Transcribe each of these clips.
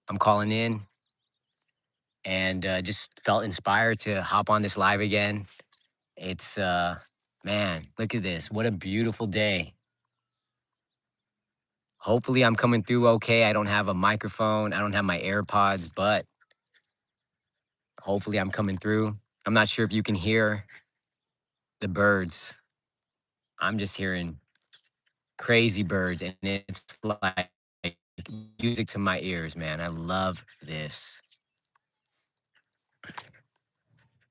I'm calling in and just felt inspired to hop on this live again. It's man, look at this. What a beautiful day. Hopefully I'm coming through okay. I don't have a microphone. I don't have my AirPods, but hopefully I'm coming through. I'm not sure if you can hear the birds. I'm just hearing crazy birds and it's like music to my ears, man. I love this.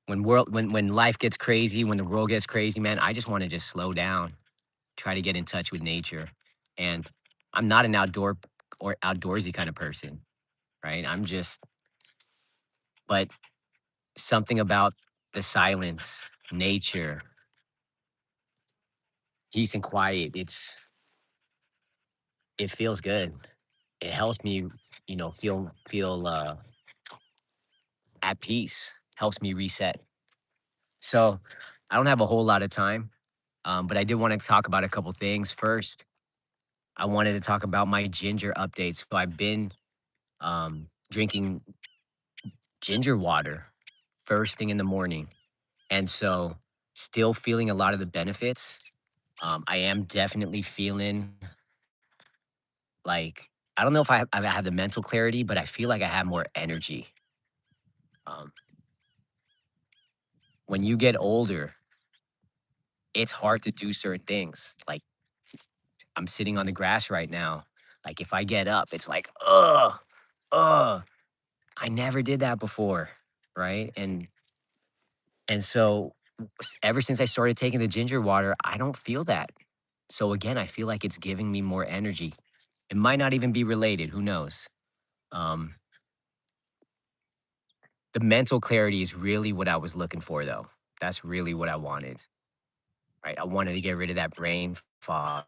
When life gets crazy, when the world gets crazy, man, I just want to just slow down, try to get in touch with nature. And I'm not an outdoorsy kind of person, right? But something about the silence, nature, peace and quiet, it feels good. It helps me, feel at peace, helps me reset. So I don't have a whole lot of time, but I did want to talk about a couple things. First, I wanted to talk about my ginger updates. So I've been drinking ginger water first thing in the morning. And so, still feeling a lot of the benefits. I am definitely feeling like, I don't know if I have the mental clarity, but I feel like I have more energy. Um, when you get older, it's hard to do certain things. Like, I'm sitting on the grass right now. Like, if I get up, it's like, ugh. I never did that before. Right. And so, ever since I started taking the ginger water, I don't feel that. So again, I feel like it's giving me more energy. It might not even be related, who knows? Um, the mental clarity is really what I was looking for though. That's really what I wanted, right? I wanted to get rid of that brain fog.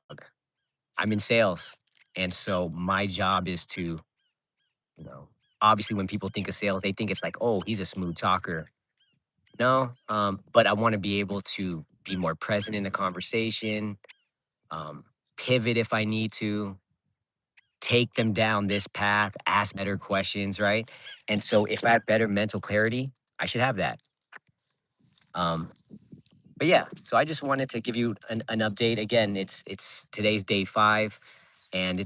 I'm in sales. And so my job is to, you know, obviously when people think of sales, they think it's like, oh, he's a smooth talker. No, but I want to be able to be more present in the conversation, um, pivot if I need to, take them down this path, ask better questions, right? And so if I have better mental clarity, I should have that. Um, but yeah, so I just wanted to give you an update. Again, it's today's day 5, and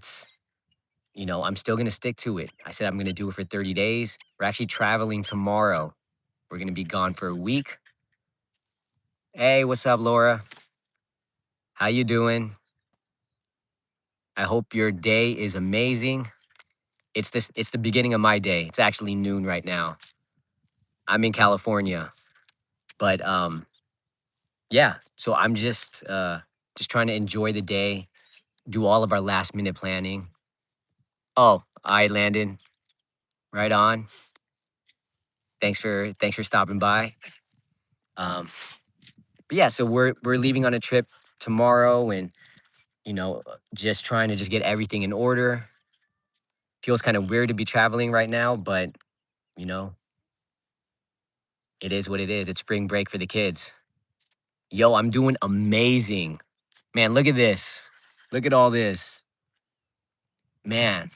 I'm still gonna stick to it. I said I'm gonna do it for 30 days. We're actually traveling tomorrow. We're gonna be gone for a week. Hey, what's up, Laura? How you doing? I hope your day is amazing. It's the beginning of my day. It's actually noon right now. I'm in California, but yeah, so I'm just trying to enjoy the day, do all of our last minute planning. Oh, I Landon, right on. Thanks for stopping by. Um, but yeah, so we're leaving on a trip tomorrow, and just trying to just get everything in order. Feels kind of weird to be traveling right now, but you know, it is what it is. It's spring break for the kids. Yo, I'm doing amazing. Man, look at this. Look at all this. Man,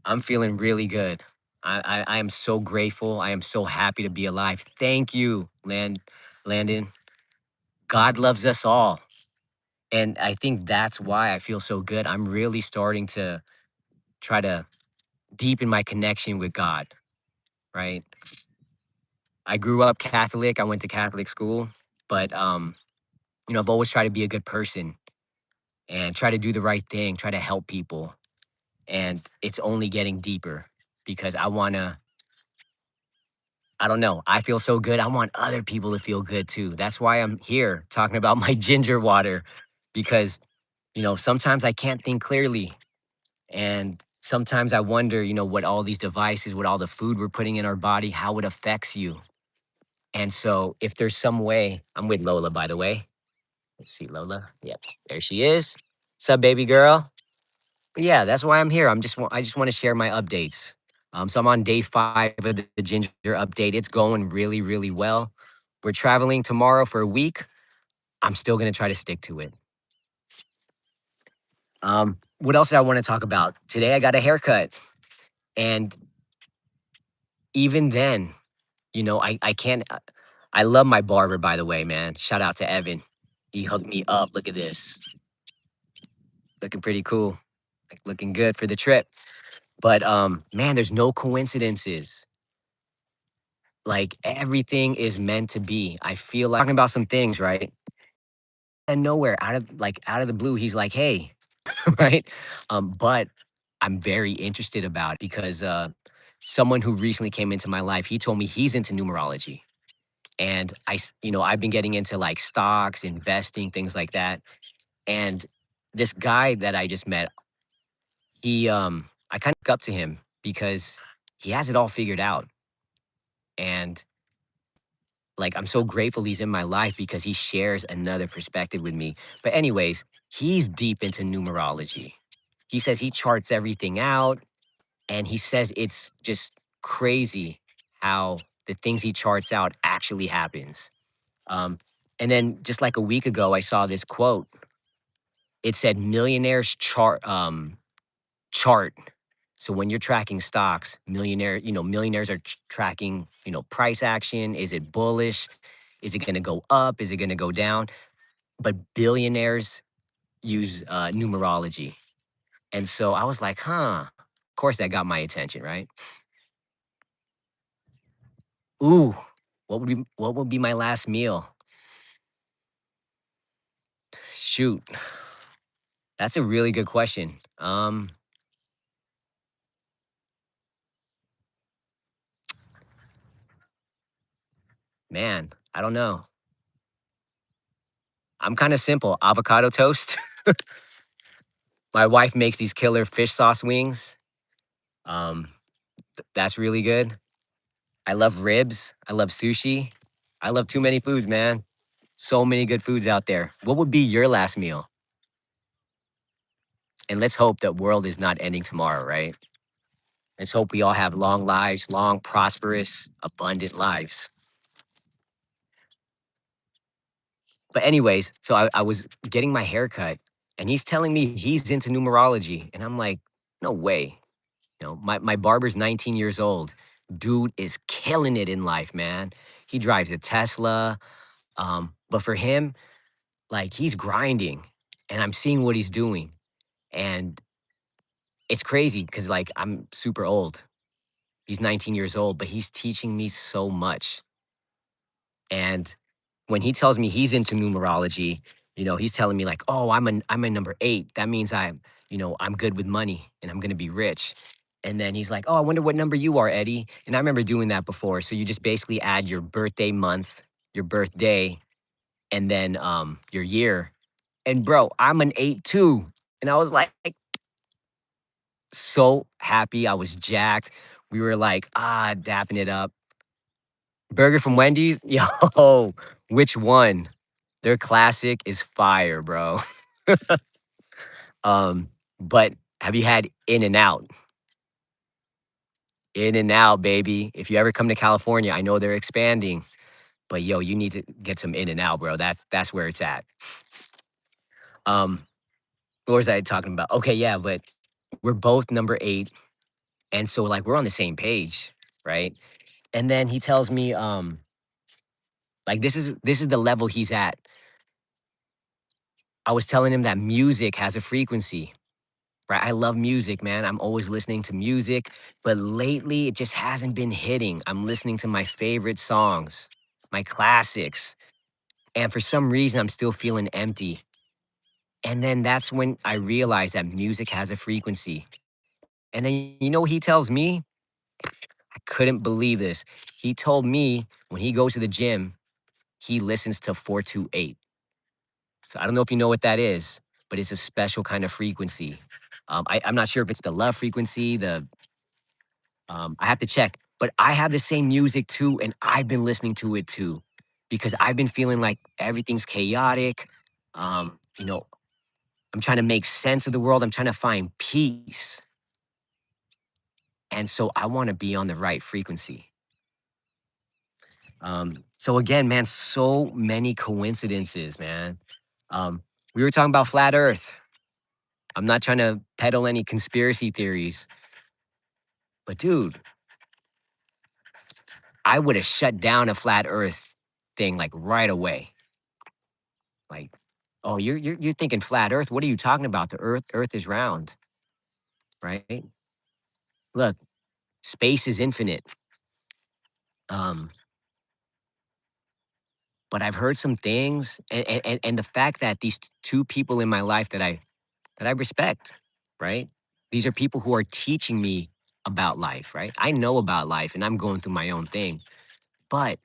I'm feeling really good. I am so grateful. I am so happy to be alive. Thank you, Landon. God loves us all. And I think that's why I feel so good. I'm really starting to try to deepen my connection with God, right? I grew up Catholic. I went to Catholic school, but I've always tried to be a good person and try to do the right thing, try to help people. And it's only getting deeper because I don't know. I feel so good. I want other people to feel good too. That's why I'm here talking about my ginger water because, sometimes I can't think clearly. And sometimes I wonder, what all these devices, what all the food we're putting in our body, how it affects you. And so if there's some way, I'm with Lola, by the way. Let's see, Lola. Yep, there she is. What's up, baby girl? But yeah, that's why I'm here. I just want to share my updates. So I'm on day 5 of the ginger update. It's going really, really well. We're traveling tomorrow for a week. I'm still gonna try to stick to it. What else did I want to talk about? Today I got a haircut. And even then, I can't. I love my barber, by the way, man. Shout out to Evan. He hooked me up. Look at this, looking pretty cool, like looking good for the trip. But man, there's no coincidences. Like everything is meant to be. I feel like talking about some things, right? And nowhere, out of the blue, he's like, "Hey," right? But I'm very interested about it because someone who recently came into my life, he told me he's into numerology, and I've been getting into like stocks, investing, things like that. And this guy that I just met, I kind of look up to him because he has it all figured out, and like I'm so grateful he's in my life because he shares another perspective with me. But anyways, he's deep into numerology. He says he charts everything out, and he says it's just crazy how the things he charts out actually happens. Um, and then just like a week ago, I saw this quote. It said millionaires chart. So when you're tracking stocks, millionaires are tracking, price action. Is it bullish? Is it going to go up? Is it going to go down? But billionaires use numerology. And so I was like, huh. Of course, that got my attention, right? Ooh, what would be my last meal? Shoot, that's a really good question. Man, I don't know. I'm kind of simple. Avocado toast. My wife makes these killer fish sauce wings. Um, that's really good. I love ribs. I love sushi. I love too many foods, man. So many good foods out there. What would be your last meal? And let's hope that world is not ending tomorrow, right? Let's hope we all have long lives, long, prosperous, abundant lives. But anyways, so I was getting my hair cut, and he's telling me he's into numerology. And I'm like, no way. My barber's 19 years old. Dude is killing it in life, man. He drives a Tesla. But for him, like he's grinding, and I'm seeing what he's doing. And it's crazy because like I'm super old. He's 19 years old, but he's teaching me so much. And when he tells me he's into numerology, he's telling me like, "Oh, I'm a number 8. That means I'm good with money and I'm going to be rich." And then he's like, "Oh, I wonder what number you are, Eddie." And I remember doing that before. So you just basically add your birthday month, your birthday, and then your year. And bro, I'm an 8 too. And I was like so happy. I was jacked. We were like, dapping it up. Burger from Wendy's? Yo, which one? Their classic is fire, bro. Um, but have you had In and Out? In and Out, baby. If you ever come to California, I know they're expanding, but yo, you need to get some In and Out, bro. That's where it's at. Um, what was I talking about? Okay, yeah, but we're both number 8, and so like we're on the same page, right? And then he tells me, like this is the level he's at. I was telling him that music has a frequency, right? I love music, man. I'm always listening to music, but lately it just hasn't been hitting. I'm listening to my favorite songs, my classics, and for some reason I'm still feeling empty. And then that's when I realized that music has a frequency. And then what he tells me? I couldn't believe this. He told me when he goes to the gym, he listens to 428. So I don't know if you know what that is, but it's a special kind of frequency. I'm not sure if it's the love frequency, I have to check, but I have the same music too, and I've been listening to it too, because I've been feeling like everything's chaotic. Um, you know, I'm trying to make sense of the world. I'm trying to find peace. And so I want to be on the right frequency. So again, man, so many coincidences, man. We were talking about flat Earth. I'm not trying to peddle any conspiracy theories, But dude, I would have shut down a flat Earth thing like right away. Like, oh, you're thinking flat Earth. What are you talking about? The Earth is round, right? Look, space is infinite. Um, but I've heard some things, and the fact that these two people in my life that I respect, right? These are people who are teaching me about life, right? I know about life, and I'm going through my own thing, but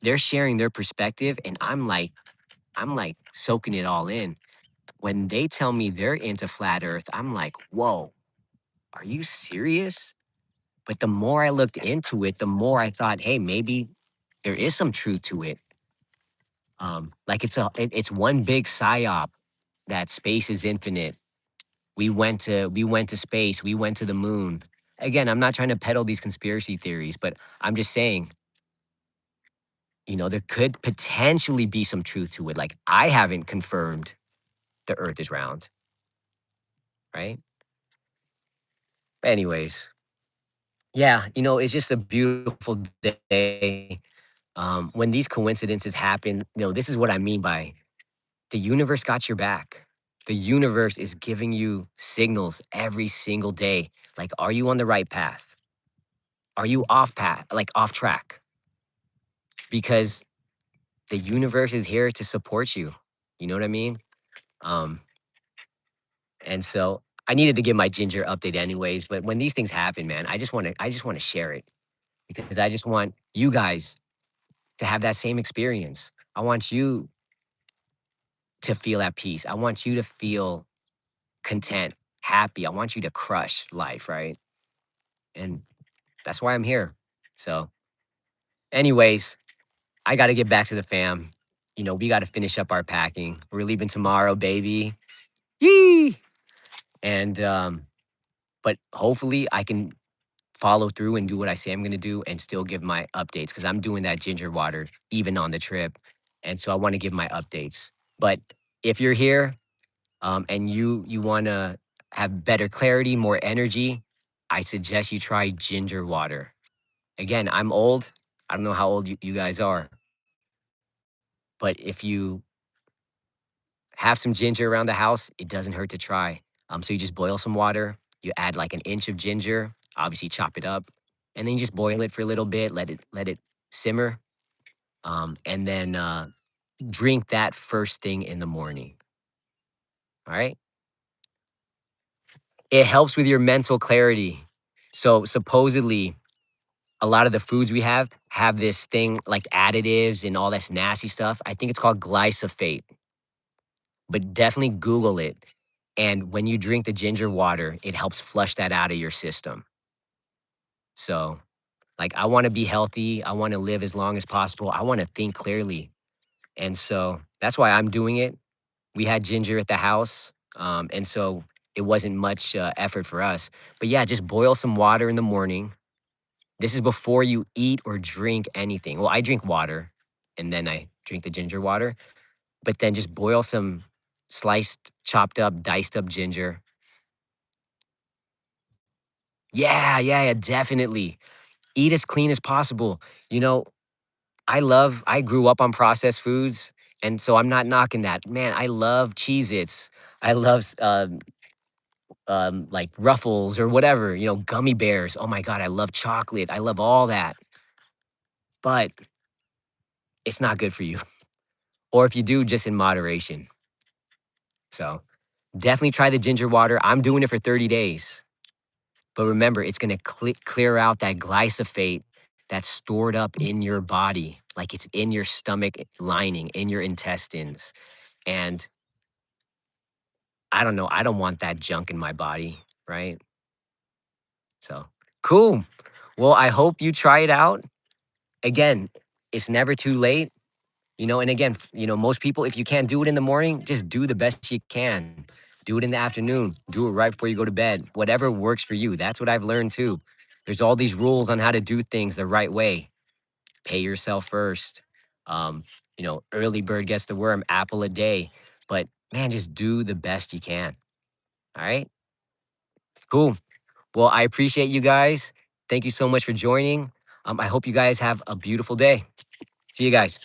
they're sharing their perspective, and I'm like soaking it all in. When they tell me they're into flat Earth, I'm like, whoa, are you serious? But the more I looked into it, the more I thought, hey, maybe there is some truth to it. Like it's one big psyop that space is infinite. We went to space, we went to the moon. Again, I'm not trying to peddle these conspiracy theories, but I'm just saying, there could potentially be some truth to it. Like I haven't confirmed the earth is round, right? Anyways, yeah, it's just a beautiful day. When these coincidences happen, this is what I mean by the universe got your back. The universe is giving you signals every single day. Like, are you on the right path? Are you off path, like off track? Because the universe is here to support you. You know what I mean? Um, and so I needed to give my ginger update anyways. But when these things happen, man, I just want to share it because I just want you guys to have that same experience. I want you to feel at peace. I want you to feel content, happy. I want you to crush life, right? And that's why I'm here. So, anyways, I got to get back to the fam. We got to finish up our packing. We're leaving tomorrow, baby. Yee! And but hopefully I can follow through and do what I say I'm going to do and still give my updates because I'm doing that ginger water even on the trip. And so I want to give my updates. But if you're here and you want to have better clarity, more energy, I suggest you try ginger water. Again, I'm old. I don't know how old you guys are, but if you have some ginger around the house, it doesn't hurt to try. So you just boil some water, you add like an inch of ginger, obviously chop it up, and then you just boil it for a little bit, let it simmer, and then drink that first thing in the morning. All right. It helps with your mental clarity. So supposedly, a lot of the foods we have this thing like additives and all this nasty stuff. I think it's called glyphosate, but definitely Google it. And when you drink the ginger water, it helps flush that out of your system. So, like, I want to be healthy. I want to live as long as possible. I want to think clearly. And so that's why I'm doing it. We had ginger at the house. And so it wasn't much effort for us. But yeah, just boil some water in the morning. This is before you eat or drink anything. Well, I drink water and then I drink the ginger water, but then just boil some sliced, chopped up, diced up ginger. Yeah, yeah, yeah, definitely. Eat as clean as possible. You know, I grew up on processed foods, and so I'm not knocking that. Man, I love Cheez Its. I love like Ruffles or whatever, gummy bears. Oh my God, I love chocolate. I love all that. But it's not good for you. Or if you do, just in moderation. So definitely try the ginger water. I'm doing it for 30 days. But remember, it's going to clear out that glyphosate that's stored up in your body, like it's in your stomach lining, in your intestines. And I don't know, I don't want that junk in my body, right? So cool. Well, I hope you try it out. Again, it's never too late. And again, most people, if you can't do it in the morning, just do the best you can. Do it in the afternoon. Do it right before you go to bed. Whatever works for you. That's what I've learned too. There's all these rules on how to do things the right way. Pay yourself first. Um, early bird gets the worm, apple a day. But man, just do the best you can. All right. Cool. Well, I appreciate you guys. Thank you so much for joining. I hope you guys have a beautiful day. See you guys.